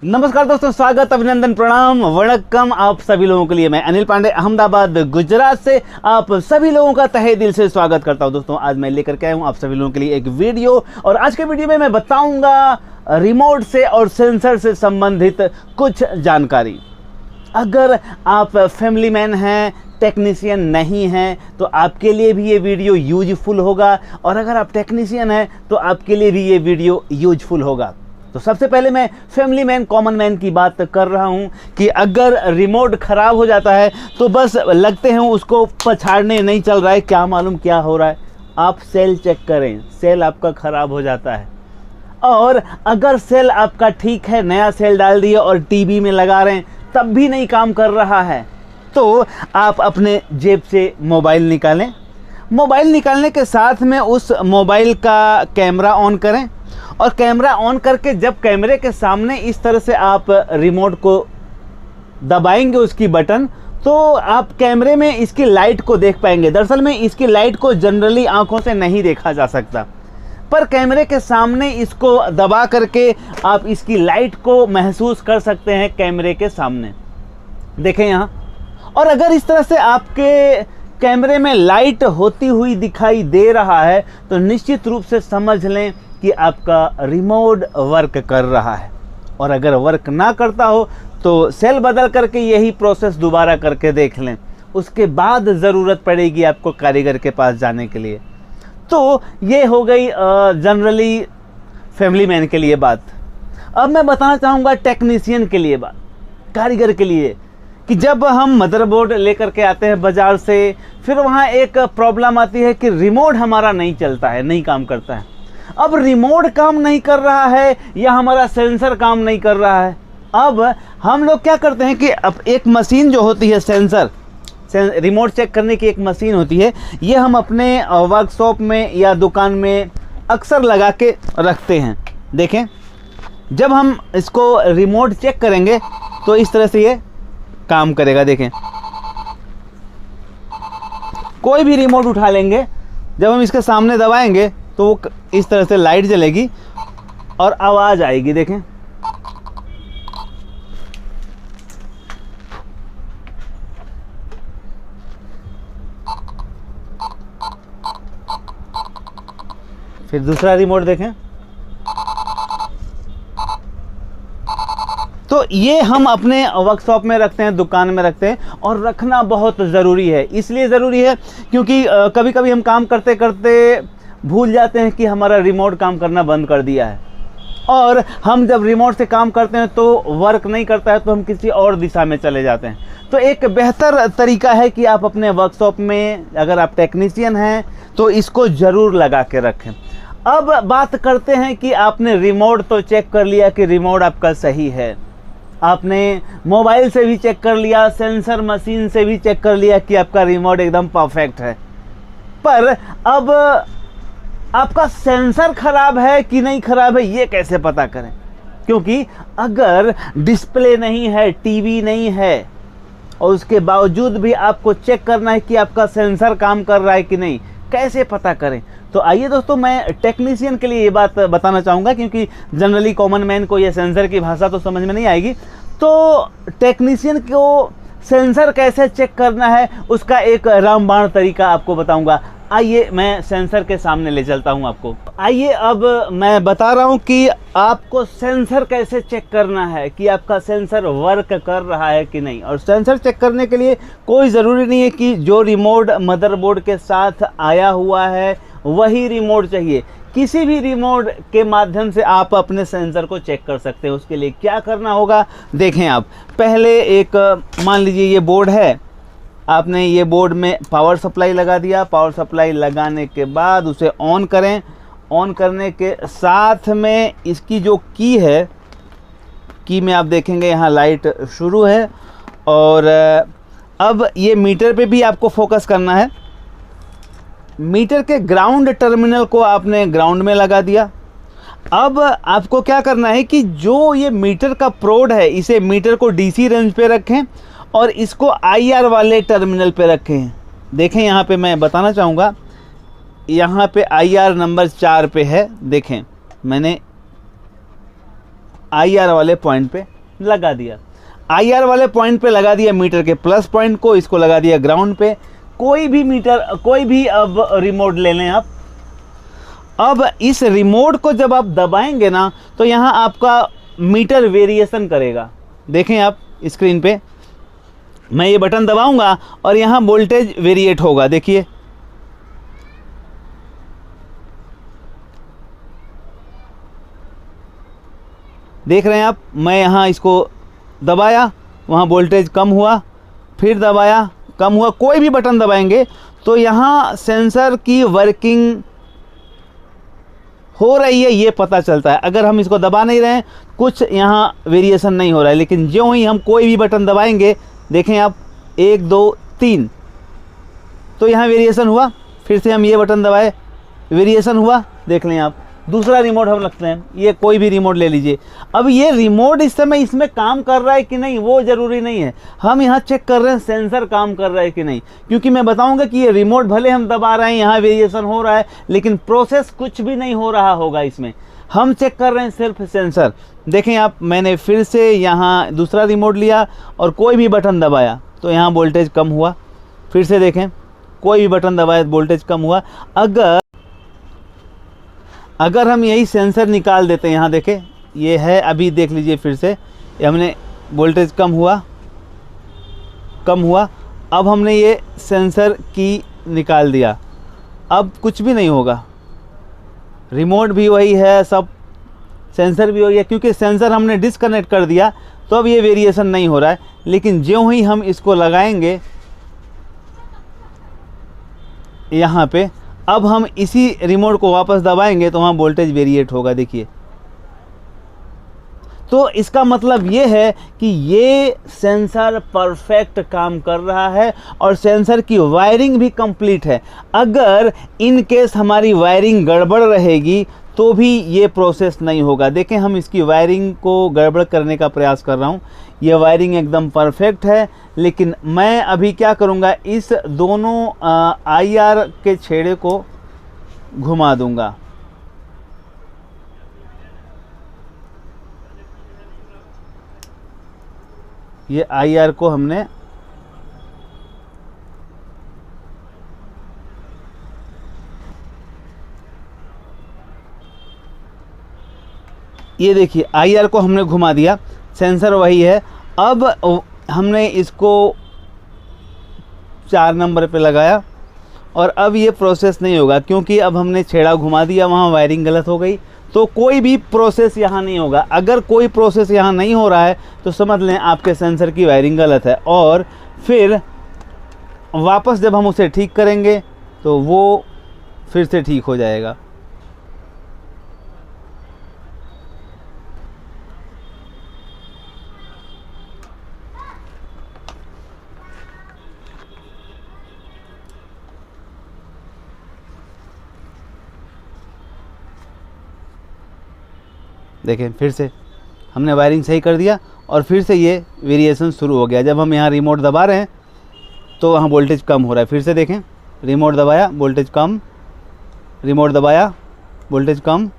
नमस्कार दोस्तों, स्वागत, अभिनंदन, प्रणाम, वणक्कम आप सभी लोगों के लिए। मैं अनिल पांडे अहमदाबाद गुजरात से आप सभी लोगों का तहे दिल से स्वागत करता हूं। दोस्तों आज मैं लेकर के आया हूं आप सभी लोगों के लिए एक वीडियो, और आज के वीडियो में मैं बताऊंगा रिमोट से और सेंसर से संबंधित कुछ जानकारी। अगर आप फैमिली मैन हैं, टेक्नीशियन नहीं हैं, तो आपके लिए भी ये वीडियो यूजफुल होगा, और अगर आप टेक्नीशियन हैं तो आपके लिए भी ये वीडियो यूजफुल होगा। तो सबसे पहले मैं फैमिली मैन, कॉमन मैन की बात कर रहा हूं कि अगर रिमोट ख़राब हो जाता है तो बस लगते हैं उसको पछाड़ने, नहीं चल रहा है, क्या मालूम क्या हो रहा है। आप सेल चेक करें, सेल आपका ख़राब हो जाता है। और अगर सेल आपका ठीक है, नया सेल डाल दिए और टीवी में लगा रहे हैं तब भी नहीं काम कर रहा है, तो आप अपने जेब से मोबाइल निकालें। मोबाइल निकालने के साथ में उस मोबाइल का कैमरा ऑन करें, और कैमरा ऑन करके जब कैमरे के सामने इस तरह से आप रिमोट को दबाएंगे उसकी बटन, तो आप कैमरे में इसकी लाइट को देख पाएंगे। दरअसल में इसकी लाइट को जनरली आंखों से नहीं देखा जा सकता, पर कैमरे के सामने इसको दबा करके आप इसकी लाइट को महसूस कर सकते हैं कैमरे के सामने। देखें यहाँ, और अगर इस तरह से आपके कैमरे में लाइट होती हुई दिखाई दे रहा है तो निश्चित रूप से समझ लें कि आपका रिमोट वर्क कर रहा है। और अगर वर्क ना करता हो तो सेल बदल करके यही प्रोसेस दोबारा करके देख लें, उसके बाद ज़रूरत पड़ेगी आपको कारीगर के पास जाने के लिए। तो ये हो गई जनरली फैमिली मैन के लिए बात। अब मैं बताना चाहूँगा टेक्नीशियन के लिए बात, कारीगर के लिए, कि जब हम मदरबोर्ड लेकर के आते हैं बाज़ार से, फिर वहाँ एक प्रॉब्लम आती है कि रिमोट हमारा नहीं चलता है, नहीं काम करता है। अब रिमोट काम नहीं कर रहा है या हमारा सेंसर काम नहीं कर रहा है। अब हम लोग क्या करते हैं कि अब एक मशीन जो होती है सेंसर, रिमोट चेक करने की एक मशीन होती है, ये हम अपने वर्कशॉप में या दुकान में अक्सर लगा के रखते हैं। देखें, जब हम इसको रिमोट चेक करेंगे तो इस तरह से ये काम करेगा। देखें, कोई भी रिमोट उठा लेंगे, जब हम इसके सामने दबाएंगे तो वो इस तरह से लाइट जलेगी और आवाज़ आएगी। देखें, फिर दूसरा रिमोट देखें, तो ये हम अपने वर्कशॉप में रखते हैं, दुकान में रखते हैं, और रखना बहुत ज़रूरी है। इसलिए ज़रूरी है क्योंकि कभी कभी हम काम करते करते भूल जाते हैं कि हमारा रिमोट काम करना बंद कर दिया है, और हम जब रिमोट से काम करते हैं तो वर्क नहीं करता है, तो हम किसी और दिशा में चले जाते हैं। तो एक बेहतर तरीका है कि आप अपने वर्कशॉप में, अगर आप टेक्नीशियन हैं तो इसको ज़रूर लगा के रखें। अब बात करते हैं कि आपने रिमोट तो चेक कर लिया कि रिमोट आपका सही है, आपने मोबाइल से भी चेक कर लिया, सेंसर मशीन से भी चेक कर लिया कि आपका रिमोट एकदम परफेक्ट है, पर अब आपका सेंसर खराब है कि नहीं खराब है ये कैसे पता करें? क्योंकि अगर डिस्प्ले नहीं है, टीवी नहीं है, और उसके बावजूद भी आपको चेक करना है कि आपका सेंसर काम कर रहा है कि नहीं, कैसे पता करें? तो आइए दोस्तों, मैं टेक्नीशियन के लिए ये बात बताना चाहूँगा, क्योंकि जनरली कॉमन मैन को ये सेंसर की भाषा तो समझ में नहीं आएगी। तो टेक्नीशियन को सेंसर कैसे चेक करना है उसका एक रामबाण तरीका आपको बताऊंगा। आइए मैं सेंसर के सामने ले चलता हूं आपको। आइए अब मैं बता रहा हूं कि आपको सेंसर कैसे चेक करना है, कि आपका सेंसर वर्क कर रहा है कि नहीं। और सेंसर चेक करने के लिए कोई ज़रूरी नहीं है कि जो रिमोट मदरबोर्ड के साथ आया हुआ है वही रिमोट चाहिए। किसी भी रिमोट के माध्यम से आप अपने सेंसर को चेक कर सकते हैं। उसके लिए क्या करना होगा, देखें आप। पहले एक, मान लीजिए ये बोर्ड है, आपने ये बोर्ड में पावर सप्लाई लगा दिया। पावर सप्लाई लगाने के बाद उसे ऑन करें। ऑन करने के साथ में इसकी जो की है, की में आप देखेंगे यहाँ लाइट शुरू है, और अब ये मीटर पे भी आपको फोकस करना है। मीटर के ग्राउंड टर्मिनल को आपने ग्राउंड में लगा दिया। अब आपको क्या करना है कि जो ये मीटर का प्रोड है, इसे मीटर को डीसी रेंज पे रखें और इसको आईआर वाले टर्मिनल पे रखें। देखें यहाँ पे मैं बताना चाहूँगा, यहाँ पे आईआर नंबर 4 पे है। देखें, मैंने आईआर वाले पॉइंट पे लगा दिया। IR वाले पॉइंट पे लगा दिया मीटर के प्लस पॉइंट को, इसको लगा दिया ग्राउंड पे। कोई भी मीटर, कोई भी अब रिमोट ले लें आप। अब इस रिमोट को जब आप दबाएंगे ना तो यहाँ आपका मीटर वेरिएशन करेगा। देखें आप स्क्रीन पे, मैं ये बटन दबाऊंगा और यहाँ वोल्टेज वेरिएट होगा। देखिए देख रहे हैं आप, मैं यहाँ इसको दबाया, वहाँ वोल्टेज कम हुआ, फिर दबाया, कम हुआ। कोई भी बटन दबाएंगे तो यहाँ सेंसर की वर्किंग हो रही है ये पता चलता है। अगर हम इसको दबा नहीं रहे हैं, कुछ यहाँ वेरिएशन नहीं हो रहा है, लेकिन ज्यों ही हम कोई भी बटन दबाएंगे, देखें आप 1 2 3 तो यहाँ वेरिएशन हुआ। फिर से हम ये बटन दबाए, वेरिएशन हुआ। देख लें आप, दूसरा रिमोट हम रखते हैं, ये कोई भी रिमोट ले लीजिए। अब ये रिमोट इस समय इसमें काम कर रहा है कि नहीं वो ज़रूरी नहीं है, हम यहाँ चेक कर रहे हैं सेंसर काम कर रहा है कि नहीं। क्योंकि मैं बताऊंगा कि ये रिमोट भले हम दबा रहे हैं, यहाँ वेरिएशन हो रहा है, लेकिन प्रोसेस कुछ भी नहीं हो रहा होगा इसमें। हम चेक कर रहे हैं सिर्फ सेंसर। देखें आप, मैंने फिर से यहाँ दूसरा रिमोट लिया और कोई भी बटन दबाया तो यहाँ वोल्टेज कम हुआ। फिर से देखें, कोई भी बटन दबाया वोल्टेज कम हुआ। अगर हम यही सेंसर निकाल देते हैं, यहाँ देखें ये है, अभी देख लीजिए फिर से, ये हमने वोल्टेज कम हुआ। अब हमने ये सेंसर की निकाल दिया, अब कुछ भी नहीं होगा। रिमोट भी वही है, सब सेंसर भी वही है, क्योंकि सेंसर हमने डिस्कनेक्ट कर दिया तो अब ये वेरिएशन नहीं हो रहा है। लेकिन ज्यों ही हम इसको लगाएंगे यहाँ पे, अब हम इसी रिमोट को वापस दबाएंगे तो वहाँ वोल्टेज वेरिएट होगा। देखिए, तो इसका मतलब ये है कि ये सेंसर परफेक्ट काम कर रहा है और सेंसर की वायरिंग भी कंप्लीट है। अगर इन केस हमारी वायरिंग गड़बड़ रहेगी तो भी ये प्रोसेस नहीं होगा। देखें, हम इसकी वायरिंग को गड़बड़ करने का प्रयास कर रहा हूँ, ये वायरिंग एकदम परफेक्ट है। लेकिन मैं अभी क्या करूँगा, इस दोनों IR के छेड़े को घुमा दूंगा। ये IR को हमने ये देखिए IR को हमने घुमा दिया, सेंसर वही है। अब हमने इसको 4 नंबर पे लगाया और अब ये प्रोसेस नहीं होगा, क्योंकि अब हमने छेड़ा घुमा दिया, वहाँ वायरिंग गलत हो गई, तो कोई भी प्रोसेस यहाँ नहीं होगा। अगर कोई प्रोसेस यहाँ नहीं हो रहा है तो समझ लें आपके सेंसर की वायरिंग गलत है, और फिर वापस जब हम उसे ठीक करेंगे तो वो फिर से ठीक हो जाएगा। देखें, फिर से हमने वायरिंग सही कर दिया और फिर से ये वेरिएशन शुरू हो गया। जब हम यहाँ रिमोट दबा रहे हैं तो वहाँ वोल्टेज कम हो रहा है। फिर से देखें, रिमोट दबाया वोल्टेज कम, रिमोट दबाया वोल्टेज कम।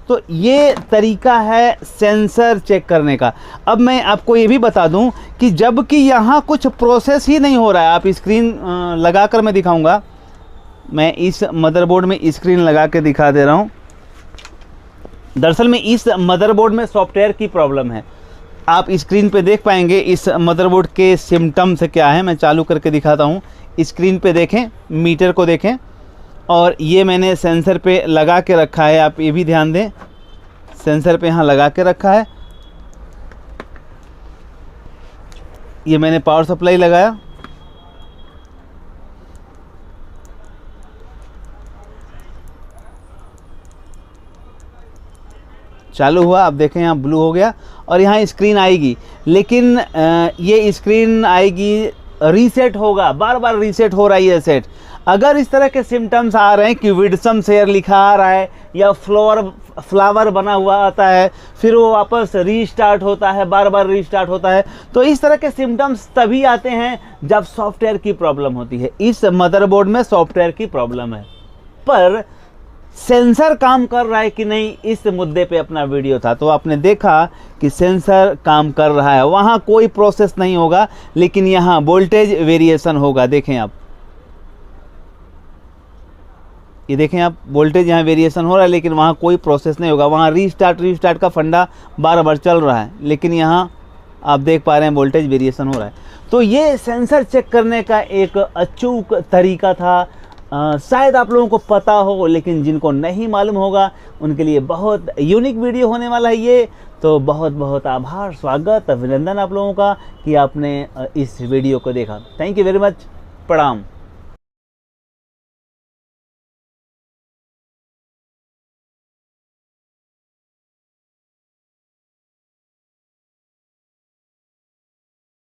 तो ये तरीका है सेंसर चेक करने का। अब मैं आपको ये भी बता दूं कि जब कि यहाँ कुछ प्रोसेस ही नहीं हो रहा है, आप स्क्रीन लगा कर मैं दिखाऊंगा। मैं इस मदरबोर्ड में स्क्रीन लगा के दिखा दे रहा हूँ। दरअसल में इस मदरबोर्ड में सॉफ्टवेयर की प्रॉब्लम है। आप स्क्रीन पे देख पाएंगे इस मदरबोर्ड के सिम्टम्स क्या है। मैं चालू करके दिखाता हूँ। स्क्रीन पे देखें, मीटर को देखें, और ये मैंने सेंसर पे लगा के रखा है। आप ये भी ध्यान दें, सेंसर पे यहाँ लगा के रखा है। ये मैंने पावर सप्लाई लगाया, चालू हुआ। अब देखें यहाँ ब्लू हो गया और यहाँ स्क्रीन आएगी, लेकिन ये स्क्रीन आएगी, रीसेट होगा, बार बार रीसेट हो रही है सेट। अगर इस तरह के सिम्टम्स आ रहे हैं कि विडसम शेयर लिखा आ रहा है या फ्लावर बना हुआ आता है, फिर वो वापस रीस्टार्ट होता है, बार बार रीस्टार्ट होता है, तो इस तरह के सिम्टम्स तभी आते हैं जब सॉफ्टवेयर की प्रॉब्लम होती है। इस मदरबोर्ड में सॉफ्टवेयर की प्रॉब्लम है, पर सेंसर काम कर रहा है कि नहीं, इस मुद्दे पे अपना वीडियो था। तो आपने देखा कि सेंसर काम कर रहा है, वहाँ कोई प्रोसेस नहीं होगा, लेकिन यहाँ वोल्टेज वेरिएशन होगा। देखें आप, ये देखें आप, वोल्टेज यहाँ वेरिएशन हो रहा है, लेकिन वहाँ कोई प्रोसेस नहीं होगा। वहाँ रीस्टार्ट का फंडा बार बार चल रहा है, लेकिन यहाँ आप देख पा रहे हैं वोल्टेज वेरिएशन हो रहा है। तो ये सेंसर चेक करने का एक अचूक तरीका था। शायद आप लोगों को पता हो, लेकिन जिनको नहीं मालूम होगा उनके लिए बहुत यूनिक वीडियो होने वाला है ये। तो बहुत बहुत आभार, स्वागत, अभिनंदन आप लोगों का कि आपने इस वीडियो को देखा। Thank you very much. प्रणाम।